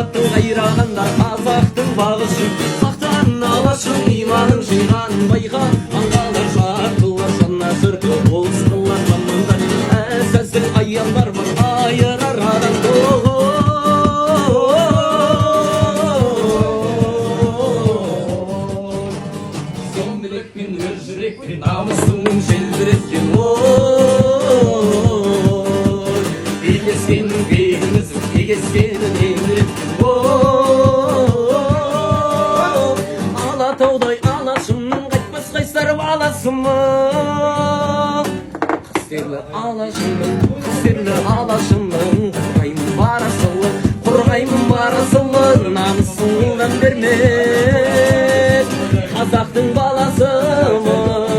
аттың қайрағанда қазақтың бағысын сақтан алашың иманың жиған байға аңғалар жартылар жанна жырты болыстылар замандар әсәсің аяндар бар айырар адам сенбілікпен өр жүрекпен намысыңның желбіреткен Егескенің бегімізің, егескенің еміреткен Алатаудай алашымның қайтпас қайсар баласымын Қастерлі алашымның, қорғаймын барасылы намысыңнан бермес қазақтың баласымын